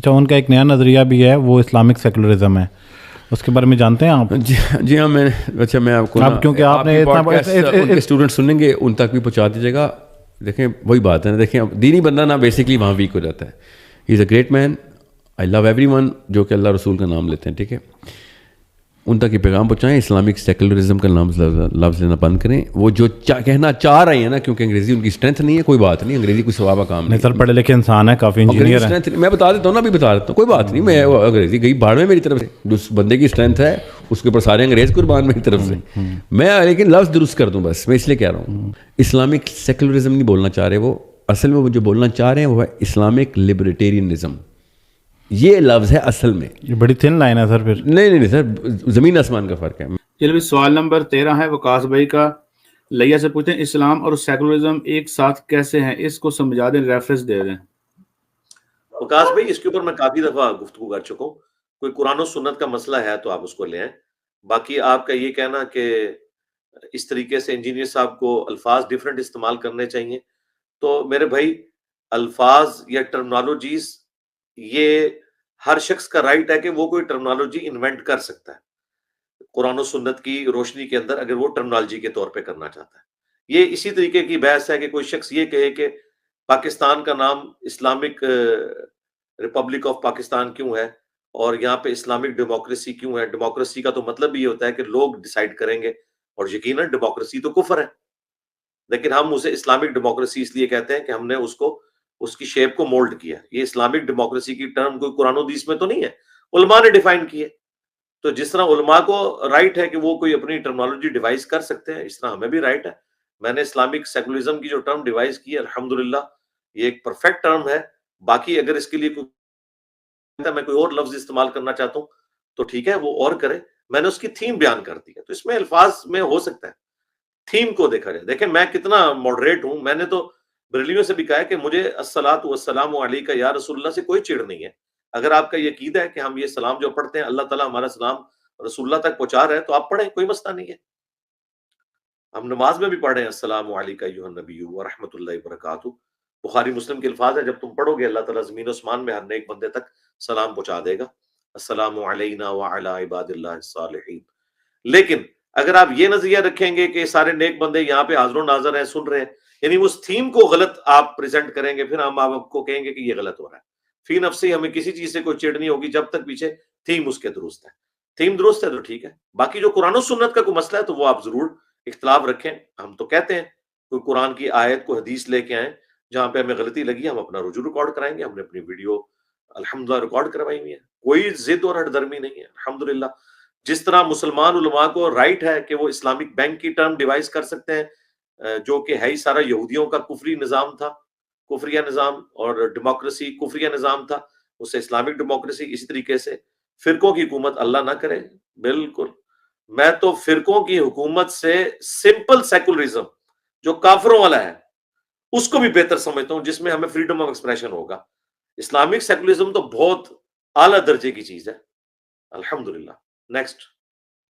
اچھا، ان کا ایک نیا نظریہ بھی ہے، وہ اسلامک سیکولرزم ہے، اس کے بارے میں جانتے ہیں آپ؟ جی ہاں، میں آپ کو اب کیونکہ آپ نے ان کے اسٹوڈنٹ سنیں گے، ان تک بھی پہنچا دیجیے گا. دیکھیں وہی بات ہے نا، دیکھیں دینی بندہ نا بیسکلی وہاں ویک ہو جاتا ہے. He is a great man, I love everyone جو کہ اللہ رسول کا نام لیتے ہیں، ٹھیک ہے، ان تک یہ پیغام پہنچائیں. اسلامک سیکولرزم کا لفظ لینا بند کریں. وہ جو کہنا چاہ رہے ہیں نا، کیونکہ انگریزی ان کی اسٹرینتھ نہیں ہے، کوئی بات نہیں، انگریزی کوئی ثواب کا کام نہیں. سر پڑھے لکھے انسان ہے، کافی انجینئر ہے. میں بتا دیتا ہوں نا، ابھی بتا دیتا ہوں، کوئی بات نہیں. میں انگریزی گئی باہر میں میری طرف سے، جس بندے کی اسٹرینتھ ہے اس کے اوپر سارے انگریز قربان میری طرف سے. میں لیکن لفظ درست کر دوں بس، میں اس لیے کہہ رہا ہوں. اسلامک سیکولرزم نہیں بولنا چاہ رہے وہ، اصل میں وہ جو بولنا چاہ رہے ہیں وہ ہے اسلامک لبرٹیرینزم. یہ لفظ ہے اصل میں. یہ بڑی تھن لائن ہے سر. پھر نہیں سر، زمین آسمان کا فرق ہے. چلیے سوال نمبر 13 ہے وقاص بھائی کا. لیا سے پوچھتے ہیں اسلام اور سیکولرزم ایک ساتھ کیسے ہیں، اس کو سمجھا دیں، ریفرنس دے دیں. وقاص بھائی اس کے اوپر میں کافی دفعہ گفتگو کر چکا ہوں. کوئی قرآن و سنت کا مسئلہ ہے تو آپ اس کو لے آئیں. باقی آپ کا یہ کہنا کہ اس طریقے سے انجینئر صاحب کو الفاظ ڈیفرنٹ استعمال کرنے چاہیے، تو میرے بھائی الفاظ یا ٹرمنالوجیز یہ ہر شخص کا رائٹ ہے کہ وہ کوئی ٹرمنالوجی انوینٹ کر سکتا ہے قرآن و سنت کی روشنی کے اندر، اگر وہ ٹرمنالوجی کے طور پہ کرنا چاہتا ہے. یہ اسی طریقے کی بحث ہے کہ کوئی شخص یہ کہے کہ پاکستان کا نام اسلامک ریپبلک آف پاکستان کیوں ہے اور یہاں پہ اسلامک ڈیموکریسی کیوں ہے. ڈیموکریسی کا تو مطلب یہ ہوتا ہے کہ لوگ ڈیسائیڈ کریں گے، اور یقیناً ڈیموکریسی تو کفر ہے، لیکن ہم اسے اسلامک ڈیموکریسی اس لیے کہتے ہیں کہ ہم نے اس کی شیپ کو مولڈ کیا. یہ اسلامک ڈیموکریسی کی ٹرم کوئی قرآن و حدیث میں تو نہیں ہے، علماء نے ڈیفائن کی ہے. تو جس طرح علماء کو رائٹ ہے کہ وہ کوئی اپنی ٹرمنالوجی ڈیوائز کر سکتے ہیں، اس طرح ہمیں بھی رائٹ ہے. میں نے اسلامک سیکولرزم کی جو ٹرم ڈیوائز کی ہے، الحمدللہ یہ ایک پرفیکٹ ٹرم ہے. باقی اگر اس کے لیے میں کوئی اور لفظ استعمال کرنا چاہتا ہوں تو ٹھیک ہے، وہ اور کرے. میں نے اس کی تھیم بیان کر دی ہے، تو اس میں الفاظ میں ہو سکتا ہے. تھیم کو دیکھا جائے، دیکھیں میں کتنا ماڈریٹ ہوں. میں نے تو بریلیوں سے بھی کہا ہے کہ مجھے الصلاۃ والسلام علیک یا رسول اللہ سے کوئی چڑ نہیں ہے. اگر آپ کا یہ عقیدہ ہے کہ ہم یہ سلام جو پڑھتے ہیں اللہ تعالیٰ ہمارا سلام رسول اللہ تک پہنچا رہے ہیں تو آپ پڑھیں، کوئی مسئلہ نہیں ہے. ہم نماز میں بھی پڑھ رہے ہیں السلام علیک ایھا النبی ورحمۃ اللہ وبرکاتہ. بخاری مسلم کے الفاظ ہے، جب تم پڑھو گے اللہ تعالیٰ زمین و آسمان میں ہر نیک بندے تک سلام پہنچا دے گا، السلام علینا وعلی عباد اللہ الصالحین. لیکن اگر آپ یہ نظریہ رکھیں گے کہ سارے نیک بندے یہاں پہ حاضر و ناظر ہیں، سن رہے ہیں، یعنی اس تھیم کو غلط آپ پریزنٹ کریں گے، پھر ہم آپ کو کہیں گے کہ یہ غلط ہو رہا ہے. فی نفسی ہمیں کسی چیز سے کوئی چڑ نہیں ہوگی جب تک پیچھے تھیم اس کے درست ہے. تھیم درست ہے تو ٹھیک ہے. باقی جو قرآن و سنت کا کوئی مسئلہ ہے تو وہ آپ ضرور اختلاف رکھیں. ہم تو کہتے ہیں کوئی قرآن کی آیت کو حدیث لے کے آئیں، جہاں پہ ہمیں غلطی لگی ہم اپنا رجوع ریکارڈ کرائیں گے. ہم نے اپنی ویڈیو الحمدللہ ریکارڈ کروائی ہوئی ہے، کوئی ضد اور ہٹ درمی نہیں ہے الحمدللہ. جس طرح مسلمان علماء کو رائٹ ہے کہ وہ اسلامک بینک کی ٹرم ڈیوائز کر سکتے ہیں، جو کہ ہے ہی سارا یہودیوں کا کفری نظام تھا، کفریہ نظام، اور ڈیموکریسی کفریہ نظام تھا، اس سے اسلامک ڈیموکریسی. اسی طریقے سے فرقوں کی حکومت اللہ نہ کرے. بالکل میں تو فرقوں کی حکومت سے سمپل سیکولرزم جو کافروں والا ہے اس کو بھی بہتر سمجھتا ہوں، جس میں ہمیں فریڈم آف ایکسپریشن ہوگا. اسلامک سیکولرزم تو بہت اعلیٰ درجے کی چیز ہے الحمدللہ. نیکسٹ.